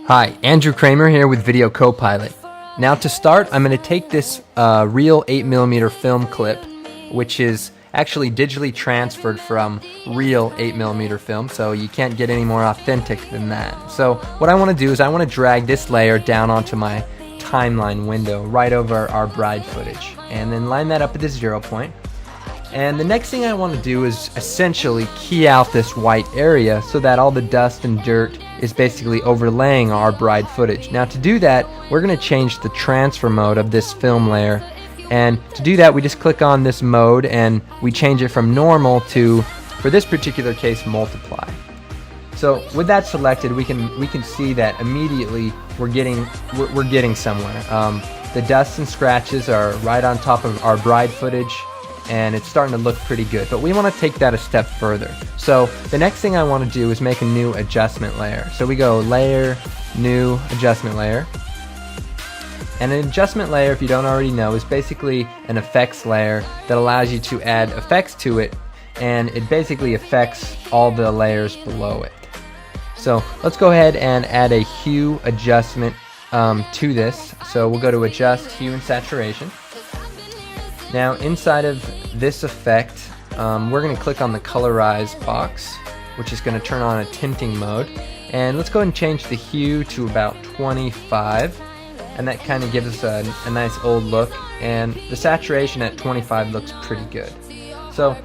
Hi, Andrew Cremer here with Video Copilot. Now to start, I'm going to take this real 8mm film clip, which is actually digitally transferred from real 8mm film, so you can't get any more authentic than that. So what I want to do is I want to drag this layer down onto my timeline window right over our bride footage, and then line that up at the 0 point. And the next thing I want to do is essentially key out this white area so that all the dust and dirt is basically overlaying our bride footage. Now to do that, we're going to change the transfer mode of this film layer. And to do that, we just click on this mode and we change it from normal to, for this particular case, multiply. So with that selected, we can see that immediately we're getting somewhere. The dust and scratches are right on top of our bride footage, and it's starting to look pretty good, but we want to take that a step further. So the next thing I want to do is make a new adjustment layer. So we go Layer, New Adjustment Layer. And an adjustment layer, if you don't already know, is basically an effects layer that allows you to add effects to it, and it basically affects all the layers below it. So let's go ahead and add a hue adjustment to this. So we'll go to Adjust, Hue and Saturation. Now inside of this effect, we're going to click on the Colorize box, which is going to turn on a tinting mode. And let's go ahead and change the hue to about 25. And that kind of gives us a nice old look. And the saturation at 25 looks pretty good. So,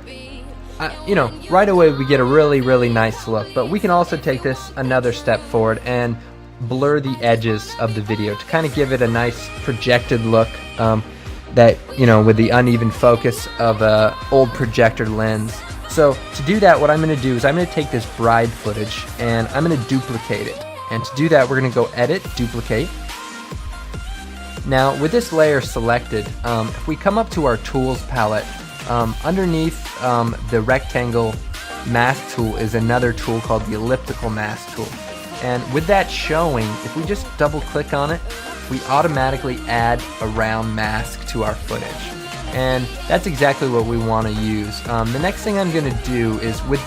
right away we get a really nice look. But we can also take this another step forward and blur the edges of the video to kind of give it a nice projected look. That, with the uneven focus of a old projector lens. So to do that, what I'm going to do is I'm going to take this bride footage and I'm going to duplicate it. And to do that, we're going to go Edit, Duplicate. Now with this layer selected, if we come up to our Tools palette, underneath the rectangle mask tool is another tool called the elliptical mask tool. And with that showing, if we just double click on it, we automatically add a round mask to our footage. And that's exactly what we want to use. The next thing I'm going to do is with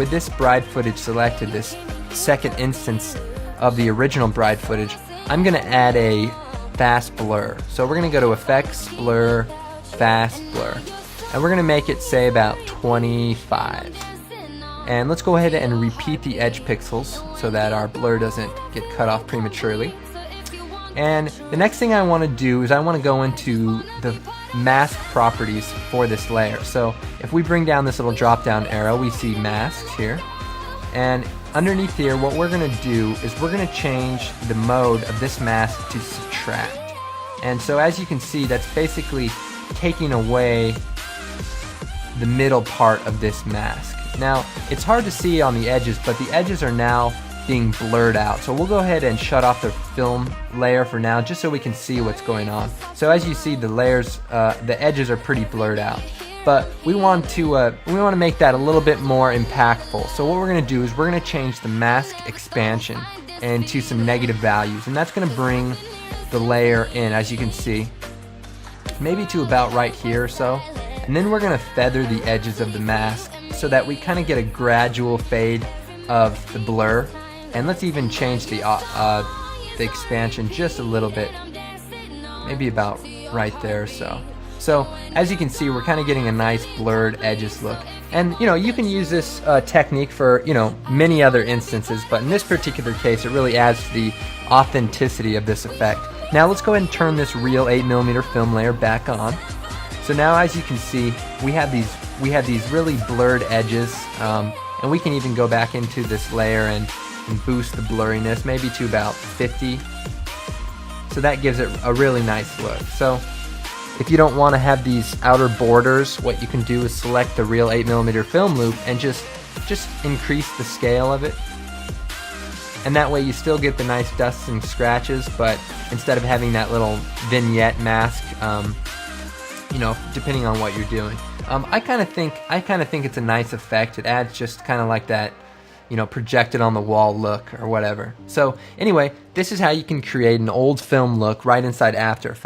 this bride footage selected, this second instance of the original bride footage, I'm going to add a fast blur. So we're going to go to Effects, Blur, Fast Blur. And we're going to make it say about 25. And let's go ahead and repeat the edge pixels so that our blur doesn't get cut off prematurely. And the next thing I want to do is I want to go into the mask properties for this layer. So if we bring down this little drop down arrow, we see masks here. And underneath here, what we're going to do is we're going to change the mode of this mask to subtract. And so as you can see, that's basically taking away the middle part of this mask. Now, it's hard to see on the edges, but the edges are now being blurred out. So we'll go ahead and shut off the film layer for now, just so we can see what's going on. So as you see, the layers, the edges are pretty blurred out. But we want to make that a little bit more impactful. So what we're going to do is we're going to change the mask expansion into some negative values, and that's going to bring the layer in, as you can see, maybe to about right here or so. And then we're going to feather the edges of the mask so that we kind of get a gradual fade of the blur. And let's even change the expansion just a little bit, maybe about right there or so. So as you can see, we're kind of getting a nice blurred edges look. And you can use this technique for many other instances, but in this particular case, it really adds to the authenticity of this effect. Now let's go ahead and turn this real 8mm film layer back on. So now, as you can see, we have these really blurred edges, and we can even go back into this layer and boost the blurriness maybe to about 50. So that gives it a really nice look. So if you don't want to have these outer borders, what you can do is select the real 8mm film loop and just increase the scale of it. And that way you still get the nice dust and scratches, but instead of having that little vignette mask, depending on what you're doing. I kind of think it's a nice effect. It adds just kind of like that, projected on the wall look or whatever. So anyway, this is how you can create an old film look right inside After Effects.